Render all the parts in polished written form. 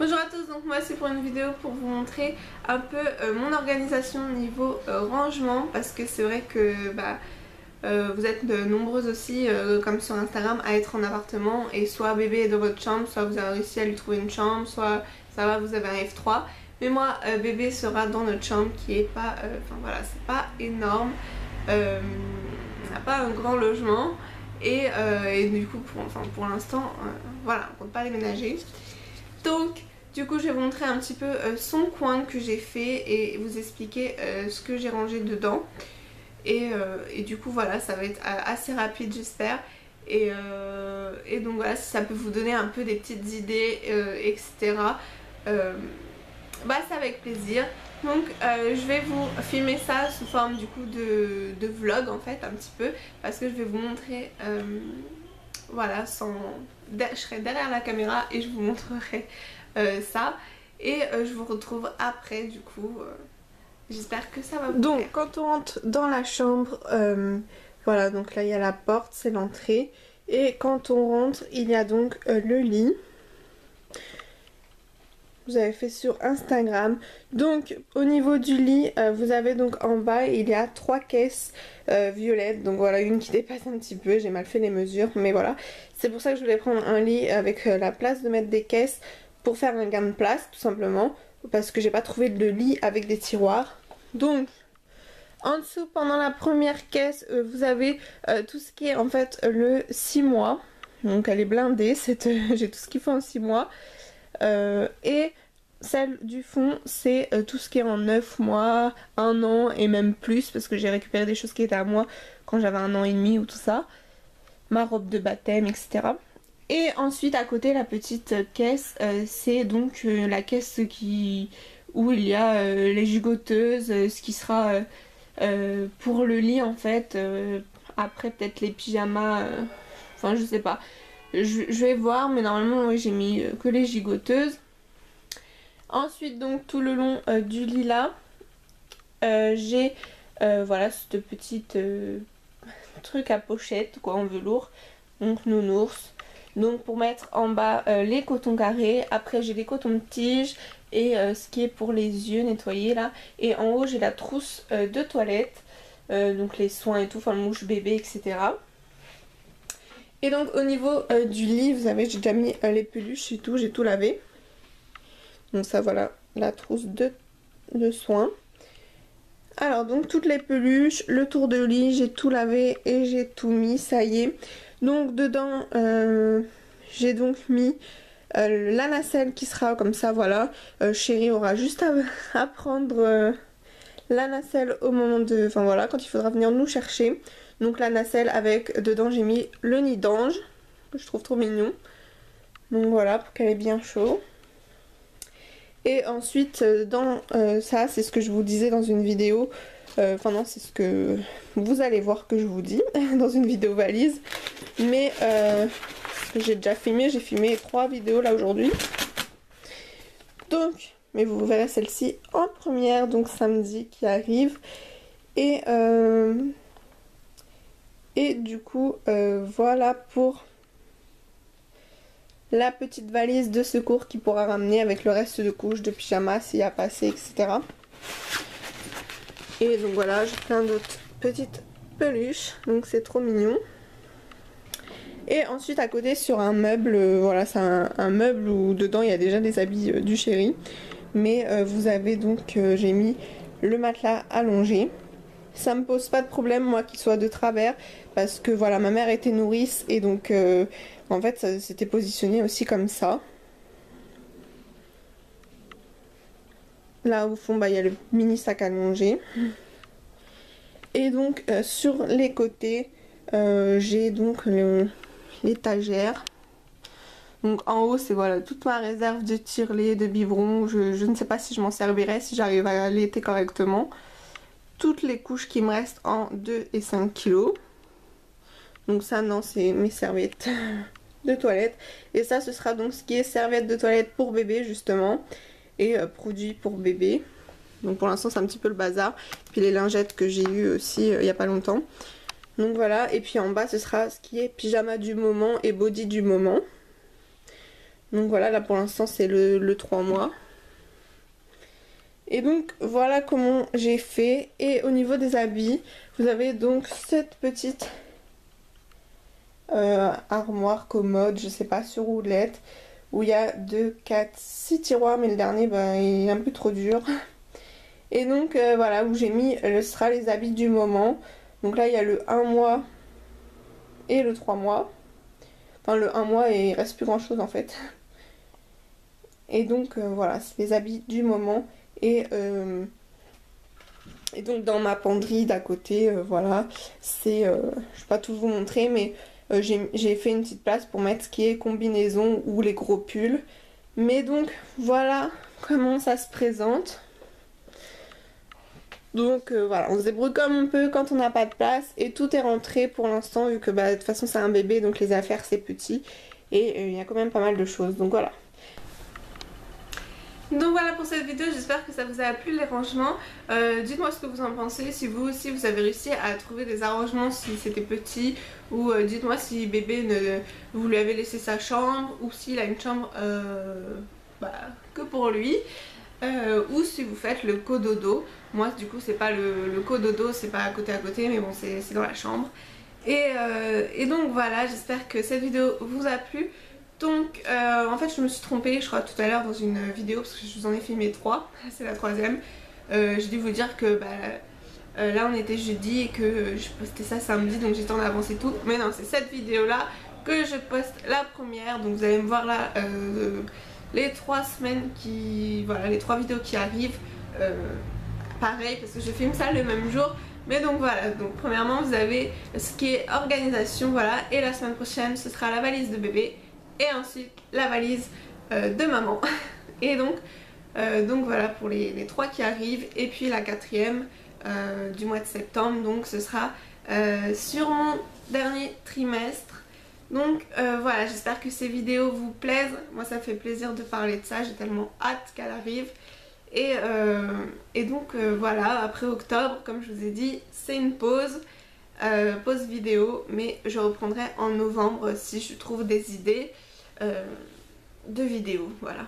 Bonjour à tous, donc moi c'est pour une vidéo pour vous montrer un peu mon organisation niveau rangement, parce que c'est vrai que vous êtes nombreuses aussi comme sur Instagram à être en appartement et soit bébé est dans votre chambre, soit vous avez réussi à lui trouver une chambre, soit ça va vous avez un F3, mais moi bébé sera dans notre chambre qui est pas, enfin voilà, c'est pas énorme, on n'a pas un grand logement et du coup pour l'instant voilà, on compte pas déménager. Donc du coup je vais vous montrer un petit peu son coin que j'ai fait et vous expliquer ce que j'ai rangé dedans. Et du coup voilà, ça va être assez rapide j'espère. Et donc voilà, si ça peut vous donner un peu des petites idées etc. C'est avec plaisir. Donc je vais vous filmer ça sous forme du coup de vlog en fait un petit peu. Parce que je vais vous montrer voilà, je serai derrière la caméra et je vous montrerai ça. Et je vous retrouve après du coup. J'espère que ça va vous plaire. Donc quand on rentre dans la chambre, voilà, donc là il y a la porte, c'est l'entrée. Et quand on rentre, il y a donc le lit. Vous avez fait sur Instagram. Donc au niveau du lit, vous avez donc en bas, il y a 3 caisses violettes. Donc voilà, une qui dépasse un petit peu, j'ai mal fait les mesures, mais voilà. C'est pour ça que je voulais prendre un lit avec la place de mettre des caisses pour faire un gain de place tout simplement. Parce que j'ai pas trouvé de lit avec des tiroirs. Donc en dessous, pendant la première caisse, vous avez tout ce qui est en fait le 6 mois. Donc elle est blindée, j'ai tout ce qu'il faut en 6 mois. Et celle du fond, c'est tout ce qui est en 9 mois, 1 an et même plus. Parce que j'ai récupéré des choses qui étaient à moi quand j'avais 1 an et demi ou tout ça. Ma robe de baptême, etc. Et ensuite à côté, la petite caisse, c'est donc la caisse où il y a les gigoteuses, ce qui sera pour le lit en fait. Après peut-être les pyjamas, enfin je sais pas. Je vais voir, mais normalement oui, j'ai mis que les gigoteuses. Ensuite donc tout le long du lit là, j'ai voilà cette petite truc à pochette quoi, en velours. Donc nounours. Donc pour mettre en bas les cotons carrés. Après j'ai les cotons de tige et ce qui est pour les yeux nettoyés là. Et en haut j'ai la trousse de toilette. Donc les soins et tout, enfin le mouche bébé etc. Et donc au niveau du lit, vous savez, j'ai déjà mis les peluches et tout, j'ai tout lavé. Donc ça voilà, la trousse de soins. Alors donc toutes les peluches, le tour de lit, j'ai tout lavé et j'ai tout mis, ça y est. Donc dedans, j'ai donc mis la nacelle qui sera comme ça, voilà. Chérie aura juste à prendre la nacelle au moment de... Enfin voilà, quand il faudra venir nous chercher. Donc la nacelle avec, dedans j'ai mis le nid d'ange, que je trouve trop mignon. Donc voilà, pour qu'elle ait bien chaud. Et ensuite dans ça, c'est ce que je vous disais dans une vidéo. Enfin non, c'est ce que vous allez voir que je vous dis dans une vidéo valise. Mais j'ai déjà filmé, j'ai filmé 3 vidéos là aujourd'hui. Donc, mais vous verrez celle-ci en première, donc samedi qui arrive. Et du coup, voilà pour la petite valise de secours qui pourra ramener avec le reste de couches, de pyjamas s'il y a pas assez, etc. Et donc voilà, j'ai plein d'autres petites peluches, donc c'est trop mignon. Et ensuite à côté sur un meuble, voilà c'est un meuble où dedans il y a déjà des habits du chéri. Mais vous avez donc, j'ai mis le matelas allongé. Ça me pose pas de problème moi qu'il soit de travers parce que voilà ma mère était nourrice et donc en fait ça s'était positionné aussi comme ça. Là au fond il y a le mini sac allongé. Et donc sur les côtés j'ai donc l'étagère. Donc en haut c'est voilà toute ma réserve de tire-lait, de biberons. Je ne sais pas si je m'en servirai, si j'arrive à allaiter correctement. Toutes les couches qui me restent en 2 et 5 kilos. Donc ça non, c'est mes serviettes de toilette. Et ça ce sera donc ce qui est serviette de toilette pour bébé justement. Et produits pour bébé. Donc pour l'instant c'est un petit peu le bazar. Puis les lingettes que j'ai eues aussi il n'y a pas longtemps. Donc voilà, et puis en bas ce sera ce qui est pyjama du moment et body du moment. Donc voilà, là pour l'instant c'est le 3 mois. Et donc voilà comment j'ai fait. Et au niveau des habits, vous avez donc cette petite armoire commode, je sais pas, sur roulette, où il y a 2, 4, 6 tiroirs, mais le dernier bah, il est un peu trop dur. Et donc voilà, où j'ai mis, ce sera les habits du moment. Donc là il y a le 1 mois et le 3 mois. Enfin le 1 mois et il reste plus grand chose en fait. Et donc voilà, c'est les habits du moment. Et donc dans ma penderie d'à côté, voilà, c'est, je vais pas tout vous montrer, mais j'ai fait une petite place pour mettre ce qui est combinaison ou les gros pulls. Mais donc voilà comment ça se présente. Donc voilà, on se débrouille comme on peut quand on n'a pas de place et tout est rentré pour l'instant vu que bah, de toute façon c'est un bébé donc les affaires c'est petit et il y a quand même pas mal de choses, donc voilà. Donc voilà pour cette vidéo, j'espère que ça vous a plu les rangements. Dites-moi ce que vous en pensez, si vous aussi vous avez réussi à trouver des arrangements si c'était petit, ou dites-moi si bébé vous lui avez laissé sa chambre ou s'il a une chambre que pour lui. Ou si vous faites le cododo. Moi du coup c'est pas le cododo, c'est pas à côté mais bon c'est dans la chambre. Et donc voilà, j'espère que cette vidéo vous a plu. Donc en fait je me suis trompée je crois tout à l'heure dans une vidéo parce que je vous en ai filmé 3, c'est la 3e. J'ai dû vous dire que là on était jeudi et que je postais ça samedi donc j'étais en avance et tout. Mais non, c'est cette vidéo là que je poste la première, donc vous allez me voir là les 3 semaines qui... Voilà, les 3 vidéos qui arrivent. Pareil parce que je filme ça le même jour. Mais donc voilà, donc premièrement vous avez ce qui est organisation, voilà. Et la semaine prochaine ce sera la valise de bébé. Et ensuite la valise de maman. Et donc voilà pour les 3 qui arrivent. Et puis la 4e du mois de septembre. Donc ce sera sur mon dernier trimestre. Donc voilà, j'espère que ces vidéos vous plaisent. Moi ça fait plaisir de parler de ça, j'ai tellement hâte qu'elle arrive. Et donc voilà, après octobre, comme je vous ai dit, c'est une pause vidéo. Mais je reprendrai en novembre si je trouve des idées de vidéos, voilà.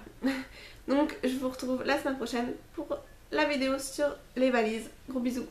Donc je vous retrouve la semaine prochaine pour la vidéo sur les valises. Gros bisous.